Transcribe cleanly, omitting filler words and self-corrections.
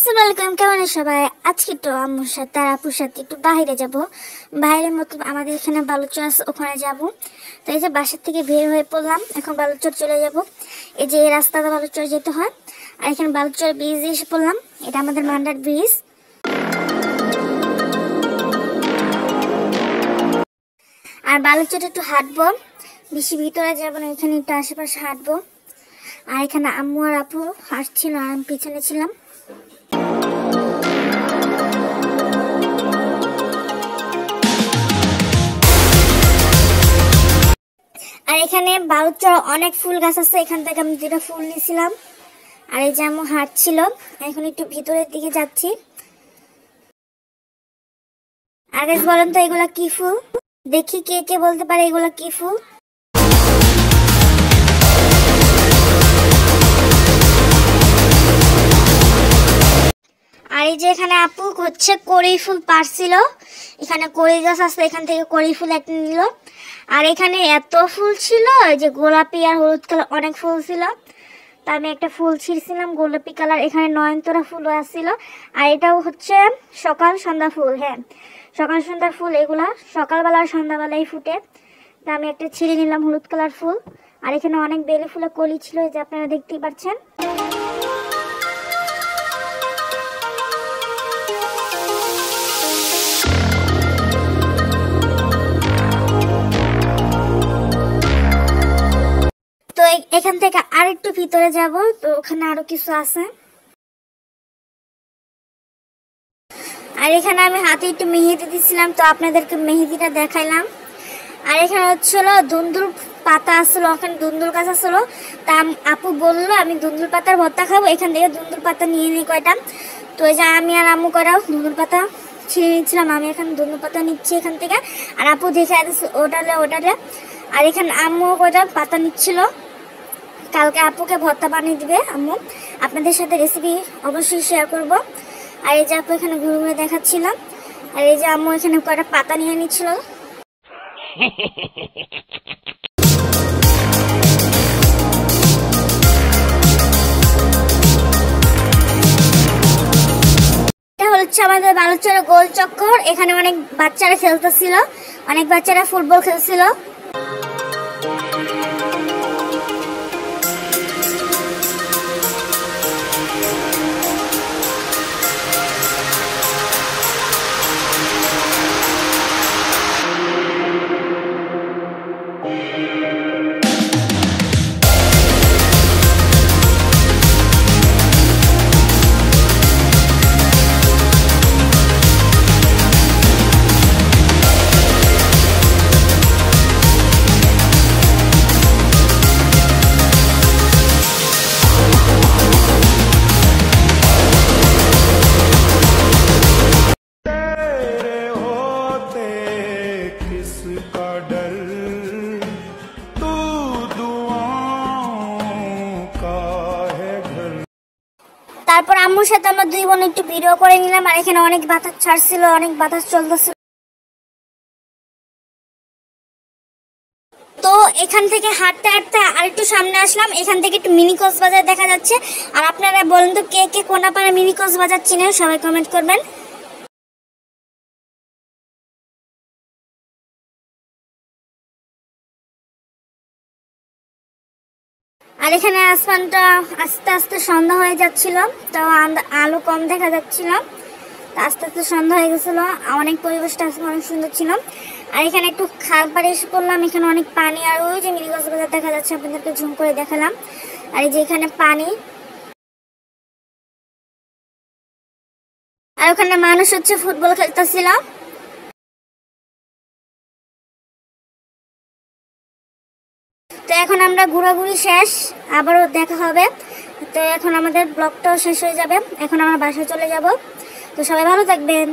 আসসালামু আলাইকুম, কেমন আছেন সবাই? আজকে তো আম্মুর সাথে আর আপুর সাথে একটু বাইরে যাব। বাইরে মতলব আমাদের এখানে বালুচর আছে, ওখানে যাব। তো এই যে বাসার থেকে বের হয়ে পড়লাম, এখন বালুচর চলে যাব। এই যে এই রাস্তাটা বালুচর যেতে হয়, আর এখানে বালুচর ব্রিজে এসে পড়লাম। এটা আমাদের মান্ডার ব্রিজ। আর বালুচরে একটু হাঁটবো, বেশি ভিতরে যাবো না, এখানে একটু আশেপাশে হাঁটবো। আর এখানে আম্মু আর আপু হাঁটছিল আর আমি পিছনে ছিলাম। আর এখানে বালুচর অনেক ফুল গাছ আছে, এখান থেকে আমি দুটো ফুল নিয়েছিলাম। আর এই যে আম্মু হাঁটছিল, এখন একটু ভিতরের দিকে যাচ্ছি। আগে বলেন তো এগুলা কি ফুল? দেখি কে কে বলতে পারে এগুলা কি ফুল। আর এই যে এখানে আপু হচ্ছে কড়ি ফুল পারছিল, এখানে কড়ি গাছ আছে, এখান থেকে কড়ি ফুল একটা নিল। আর এখানে এত ফুল ছিল যে গোলাপি আর হলুদ কালার অনেক ফুল ছিল। তা আমি একটা ফুল ছিঁড়ছিলাম গোলাপি কালার, এখানে নয়নতারা ফুলও আসছিল। আর এটাও হচ্ছে সকাল সন্ধ্যা ফুল, হ্যাঁ সকাল সন্ধ্যার ফুল, এগুলা সকালবেলা আর সন্ধ্যাবেলায় ফুটে। তা আমি একটা ছিঁড়ে নিলাম হলুদ কালার ফুল। আর এখানে অনেক বেলি ফুলের কলি ছিল, যে আপনারা দেখতেই পাচ্ছেন। তো এখান থেকে আর একটু ভিতরে যাব, তো ওখানে আরো কিছু আছে। আর এখানে আমি হাতে একটু মেহেদি দিছিলাম, তো আপনাদেরকে মেহেদিটা দেখাইলাম। আর এখানে হচ্ছিল দুন্দুল পাতা আসলো, ওখানে দুন্দুল গাছ আসলো। তা আপু বললো আমি দুন্দুল পাতার ভর্তা খাবো, এখান থেকে দুন্দুল পাতা নিয়ে নিই কয়টা। তো এই যে আমি আর আম্মু কয়টাও দুন্দুল পাতা ছিঁড়ে নিচ্ছিলাম, আমি এখানে দুন্দুল পাতা নিচ্ছি এখান থেকে। আর আপু দেখে ওটালে ওটালে। আর এখানে আম্মু কয়টা পাতা নিচ্ছিল, কালকে আপুকে ভর্তা বানিয়ে দিবে আম্মু, আপনাদের সাথে রেসিপি অবশ্যই শেয়ার করব। আর এই যে আপু এখানে ঘুরে ঘুরে দেখাচ্ছিলাম। আর এই যে আম্মু এখানে কয়টা পাতা নিয়ে নিচ্ছিল। এটা হচ্ছে আমাদের বালুচরের গোল চক্কর, এখানে অনেক বাচ্চারা খেলতেছিল, অনেক বাচ্চারা ফুটবল খেলছিল। তারপর আম্মুর সাথে আমরা দুই বোন একটু ভিডিও করে নিলাম। আর এখানে অনেক বাতাস ছাড়ছিল, অনেক বাতাস চলতেছিল। তো এখান থেকে হাঁটতে হাঁটতে আর একটু সামনে আসলাম, এখান থেকে একটু মিনি কক্সবাজার দেখা যাচ্ছে। আর আপনারা বলেন তো কে কে কোনাপাড়া মিনি কক্সবাজার চিনেন, সবাই কমেন্ট করবেন। আর এখানে আসমানটা আস্তে আস্তে সন্ধ্যা হয়ে যাচ্ছিল, তো আলো কম দেখা যাচ্ছিল। আস্তে আস্তে সন্ধ্যা হয়ে গেছিল, অনেক পরিবেশটা অনেক সুন্দর ছিল। আর এখানে একটু খাল পাড়ে এসে পড়লাম, এখানে অনেক পানি। আর ওই যে মিনি কক্সবাজার দেখা যাচ্ছে, আপনাদেরকে ঝুম করে দেখালাম। আর এই যে এখানে পানি, আর ওখানে মানুষ হচ্ছে ফুটবল খেলতেছিল। তো এখন আমরা ঘোরাঘুরি শেষ, আবারও দেখা হবে। তো এখন আমাদের ব্লগটাও শেষ হয়ে যাবে, এখন আমরা বাসায় চলে যাব। তো সবাই ভালো থাকবেন।